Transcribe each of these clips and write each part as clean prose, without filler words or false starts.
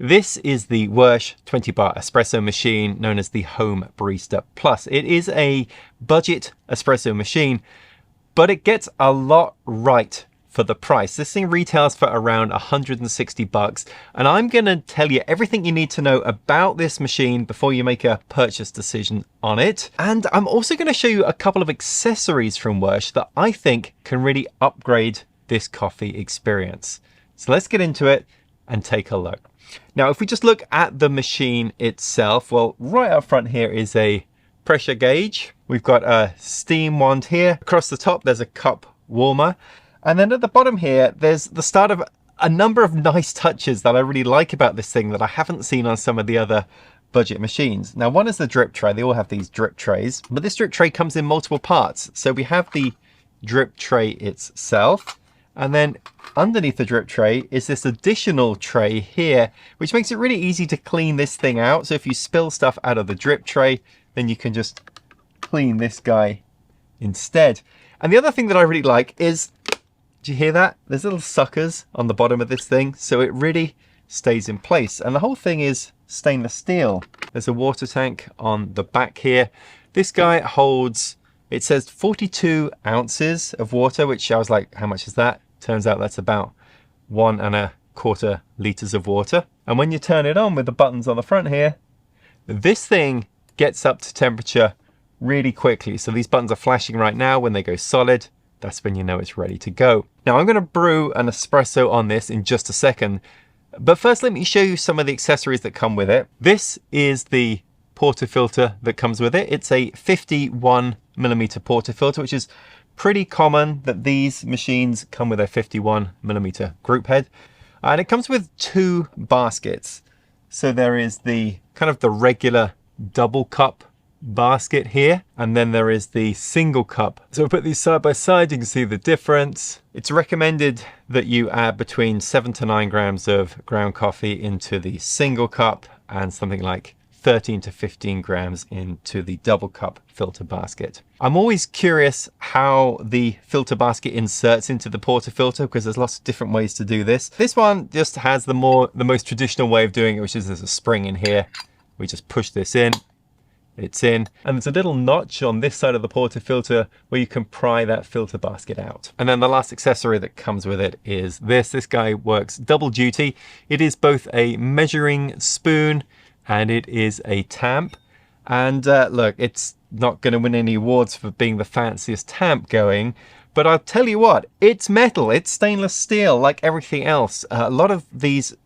This is the Wirsh 20-bar espresso machine known as the Home Barista Plus. It is a budget espresso machine, but it gets a lot right for the price. This thing retails for around 160 bucks, and I'm going to tell you everything you need to know about this machine before you make a purchase decision on it. And I'm also going to show you a couple of accessories from Wirsh that I think can really upgrade this coffee experience. So let's get into it and take a look. Now, if we just look at the machine itself, well, right up front here is a pressure gauge. We've got a steam wand here. Across the top, there's a cup warmer. And then at the bottom here, there's the start of a number of nice touches that I really like about this thing that I haven't seen on some of the other budget machines. Now, one is the drip tray. They all have these drip trays, but this drip tray comes in multiple parts. So we have the drip tray itself, and then underneath the drip tray is this additional tray here, which makes it really easy to clean this thing out. So if you spill stuff out of the drip tray, then you can just clean this guy instead. And the other thing that I really like is, do you hear that? There's little suckers on the bottom of this thing, so it really stays in place. And the whole thing is stainless steel. There's a water tank on the back here. This guy holds, it says 42 ounces of water, which I was like, how much is that? Turns out that's about 1¼ liters of water. And when you turn it on with the buttons on the front here, this thing gets up to temperature really quickly. So these buttons are flashing right now. When they go solid, that's when you know it's ready to go. Now I'm going to brew an espresso on this in just a second, but first let me show you some of the accessories that come with it. This is the portafilter that comes with it. It's a 51mm portafilter, which is pretty common that these machines come with a 51mm group head. And it comes with 2 baskets. So there is the kind of the regular double cup basket here, and then there is the single cup. So we'll put these side by side, you can see the difference. It's recommended that you add between 7 to 9 grams of ground coffee into the single cup and something like 13 to 15 grams into the double cup filter basket. I'm always curious how the filter basket inserts into the portafilter, because there's lots of different ways to do this. This one just has the most traditional way of doing it, which is there's a spring in here. We just push this in. It's in, and there's a little notch on this side of the portafilter where you can pry that filter basket out. And then the last accessory that comes with it is this. This guy works double duty. It is both a measuring spoon and it is a tamp. And look, it's not going to win any awards for being the fanciest tamp going, but I'll tell you what, it's metal, it's stainless steel like everything else. A lot of these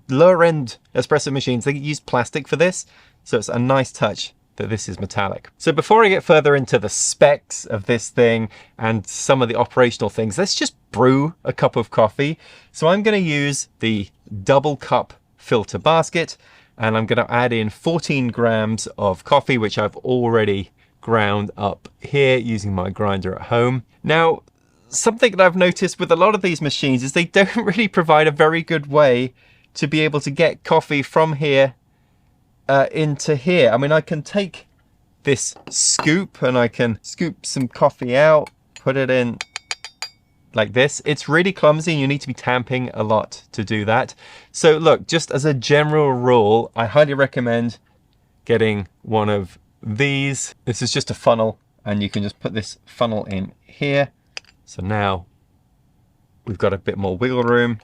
lower end espresso machines, they use plastic for this, so it's a nice touch that this is metallic. So before I get further into the specs of this thing and some of the operational things, let's just brew a cup of coffee. So I'm going to use the double cup filter basket, and I'm going to add in 14 grams of coffee, which I've already ground up here using my grinder at home. Now, something that I've noticed with a lot of these machines is they don't really provide a very good way to be able to get coffee from here into here. I mean, I can take this scoop and I can scoop some coffee out, put it in like this. It's really clumsy and you need to be tamping a lot to do that. So look, just as a general rule, I highly recommend getting one of these. This is just a funnel and you can just put this funnel in here. So now we've got a bit more wiggle room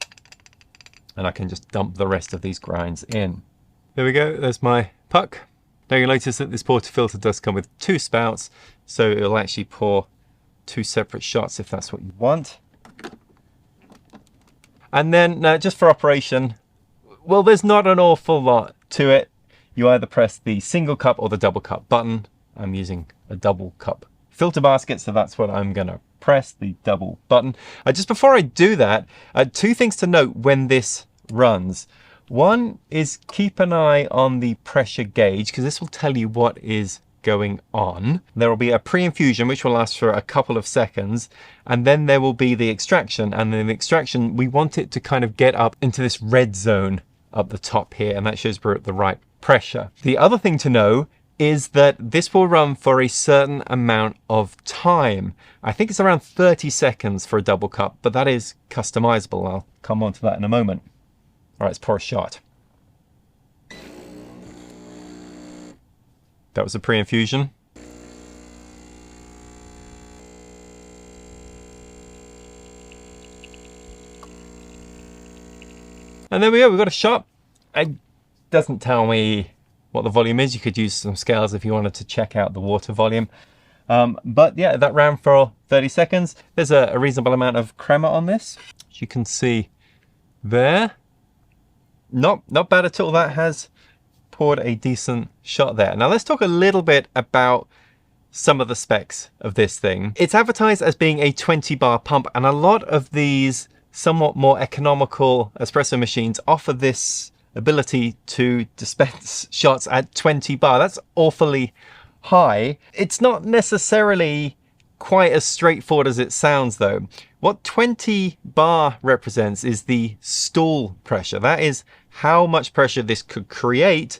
and I can just dump the rest of these grinds in. There we go, there's my puck. Now you'll notice that this portafilter does come with 2 spouts, so it'll actually pour 2 separate shots if that's what you want. And then just for operation, well, there's not an awful lot to it. You either press the single cup or the double cup button. I'm using a double cup filter basket, so that's what I'm gonna press, the double button. Just before I do that, 2 things to note when this runs. One is keep an eye on the pressure gauge, because this will tell you what is going on. There will be a pre-infusion, which will last for a couple of seconds, and then there will be the extraction. And in the extraction, we want it to kind of get up into this red zone up the top here, and that shows we're at the right pressure. The other thing to know is that this will run for a certain amount of time. I think it's around 30 seconds for a double cup, but that is customizable. I'll come on to that in a moment. All right, let's pour a shot. That was a pre-infusion. And there we go, we've got a shot. It doesn't tell me what the volume is. You could use some scales if you wanted to check out the water volume. But yeah, that ran for 30 seconds. There's a reasonable amount of crema on this, as you can see there. Not bad at all. That has poured a decent shot there. Now let's talk a little bit about some of the specs of this thing. It's advertised as being a 20 bar pump, and a lot of these somewhat more economical espresso machines offer this ability to dispense shots at 20 bar. That's awfully high. It's not necessarily quite as straightforward as it sounds though. What 20 bar represents is the stall pressure. That is how much pressure this could create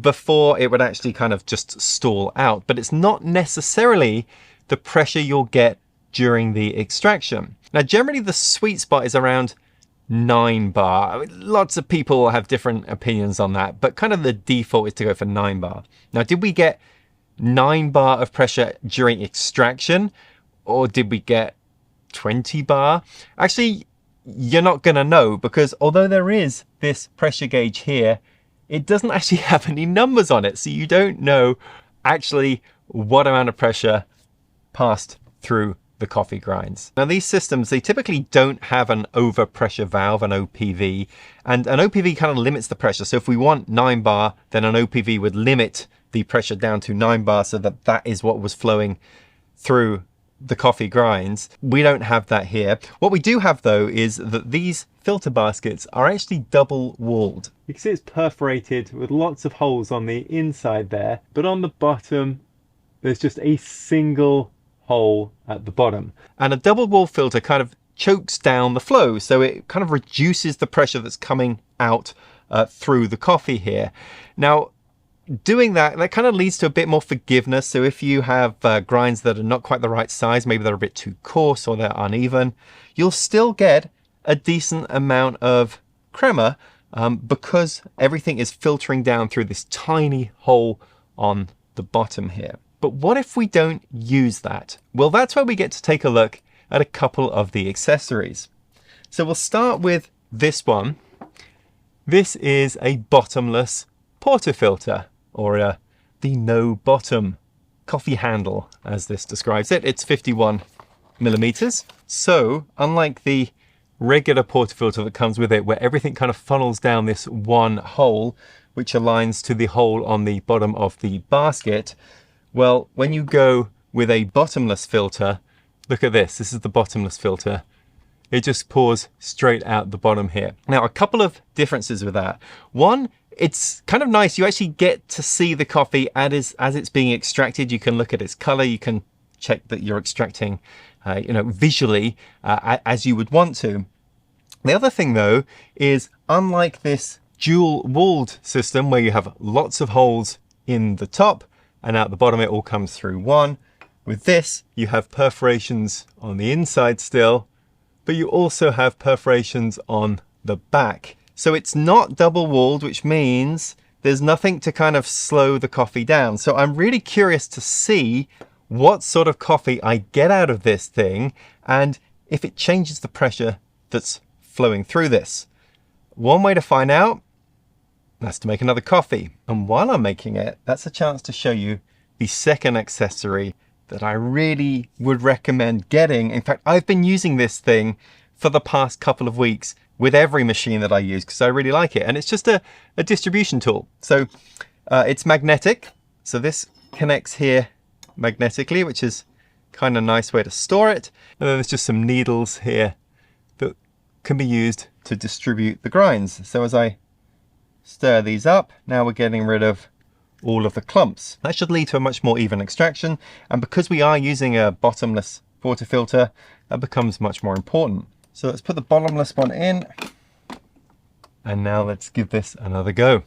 before it would actually kind of just stall out. But it's not necessarily the pressure you'll get during the extraction. Now, generally the sweet spot is around 9 bar. I mean, lots of people have different opinions on that, but kind of the default is to go for 9 bar. Now, did we get 9 bar of pressure during extraction, or did we get 20 bar? Actually, you're not gonna know, because although there is this pressure gauge here, it doesn't actually have any numbers on it. So you don't know actually what amount of pressure passed through the coffee grinds. Now these systems, they typically don't have an overpressure valve, an OPV, and an OPV kind of limits the pressure. So if we want 9 bar, then an OPV would limit the pressure down to 9 bar so that that is what was flowing through the coffee grinds. We don't have that here. What we do have though is that these filter baskets are actually double walled. You can see it's perforated with lots of holes on the inside there, but on the bottom there's just a single hole at the bottom. And a double wall filter kind of chokes down the flow, so it kind of reduces the pressure that's coming out through the coffee here. Now, doing that kind of leads to a bit more forgiveness. So if you have grinds that are not quite the right size, maybe they're a bit too coarse or they're uneven, you'll still get a decent amount of crema because everything is filtering down through this tiny hole on the bottom here. But what if we don't use that? Well, that's where we get to take a look at a couple of the accessories. So we'll start with this one. This is a bottomless portafilter, or the no bottom coffee handle, as this describes it. It's 51 millimeters. So unlike the regular portafilter that comes with it, where everything kind of funnels down this one hole, which aligns to the hole on the bottom of the basket, well, when you go with a bottomless filter, look at this. This is the bottomless filter. It just pours straight out the bottom here. Now, a couple of differences with that. One, it's kind of nice. You actually get to see the coffee as it's being extracted. You can look at its color. You can check that you're extracting, visually as you would want to. The other thing, though, is unlike this dual-walled system where you have lots of holes in the top and out the bottom, it all comes through one. With this, you have perforations on the inside still, but you also have perforations on the back. So it's not double walled, which means there's nothing to kind of slow the coffee down. So I'm really curious to see what sort of coffee I get out of this thing and if it changes the pressure that's flowing through this. One way to find out, that's to make another coffee. And while I'm making it, that's a chance to show you the second accessory that I really would recommend getting. In fact, I've been using this thing for the past couple of weeks with every machine that I use because I really like it. And it's just a distribution tool. So it's magnetic. So this connects here magnetically, which is kind of a nice way to store it. And then there's just some needles here that can be used to distribute the grinds. So as I stir these up, now we're getting rid of all of the clumps. That should lead to a much more even extraction. And because we are using a bottomless portafilter, that becomes much more important. So let's put the bottomless one in. And now let's give this another go.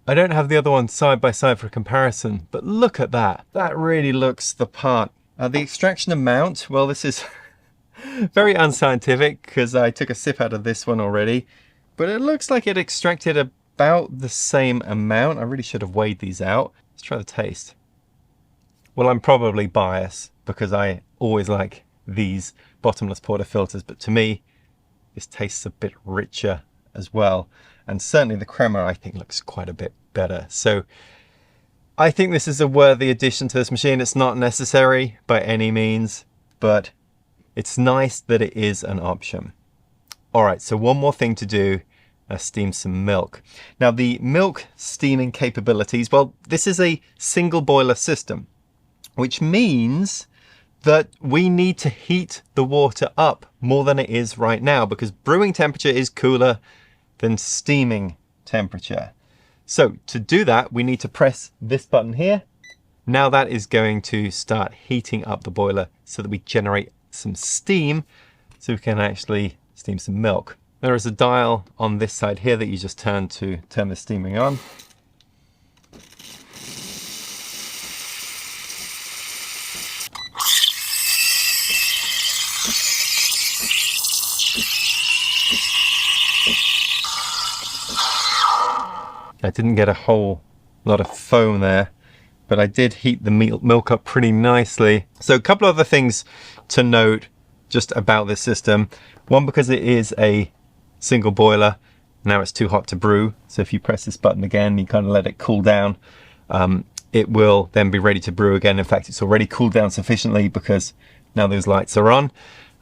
I don't have the other one side by side for comparison, but look at that. That really looks the part. The extraction amount, well, this is Very unscientific, because I took a sip out of this one already, but it looks like it extracted about the same amount. I really should have weighed these out. Let's try the taste. Well, I'm probably biased because I always like these bottomless portafilters, but to me, this tastes a bit richer as well. And certainly the crema, I think, looks quite a bit better. So I think this is a worthy addition to this machine. It's not necessary by any means, but it's nice that it is an option. All right, so one more thing to do, steam some milk. Now the milk steaming capabilities, well, this is a single boiler system, which means that we need to heat the water up more than it is right now, because brewing temperature is cooler than steaming temperature. So to do that, we need to press this button here. Now that is going to start heating up the boiler so that we generate some steam so we can actually steam some milk. There is a dial on this side here that you just turn to turn the steaming on. I didn't get a whole lot of foam there, but I did heat the milk up pretty nicely. So a couple of other things to note just about this system. One, because it is a single boiler, now it's too hot to brew. So if you press this button again, you kind of let it cool down, it will then be ready to brew again. In fact, it's already cooled down sufficiently because now those lights are on.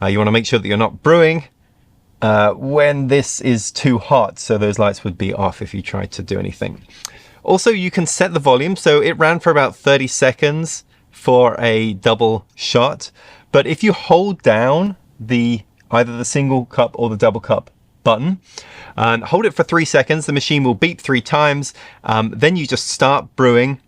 You want to make sure that you're not brewing when this is too hot, so those lights would be off if you tried to do anything. Also, you can set the volume, so it ran for about 30 seconds for a double shot, but if you hold down either the single cup or the double cup button and hold it for 3 seconds, the machine will beep 3 times, then you just start brewing.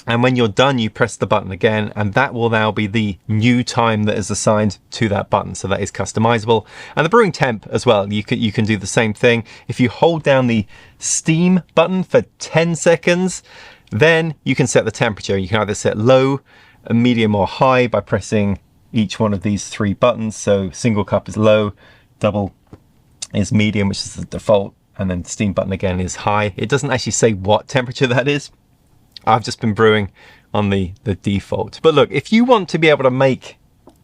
And when you're done, you press the button again, and that will now be the new time that is assigned to that button. So that is customizable. And the brewing temp as well, you can do the same thing. If you hold down the steam button for 10 seconds, then you can set the temperature. You can either set low, medium, or high by pressing each one of these 3 buttons. So single cup is low, double is medium, which is the default, and then the steam button again is high. It doesn't actually say what temperature that is. I've just been brewing on the default. But look, if you want to be able to make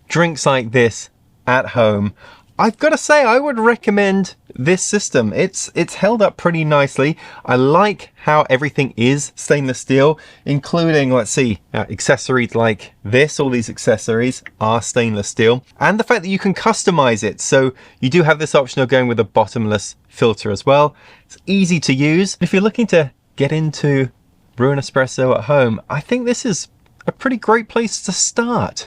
drinks like this at home, I've got to say I would recommend this system. It's held up pretty nicely. I like how everything is stainless steel, including, let's see, accessories like this. All these accessories are stainless steel, and the fact that you can customize it. So you do have this option of going with a bottomless filter as well. It's easy to use. If you're looking to get into brewing espresso at home, I think this is a pretty great place to start.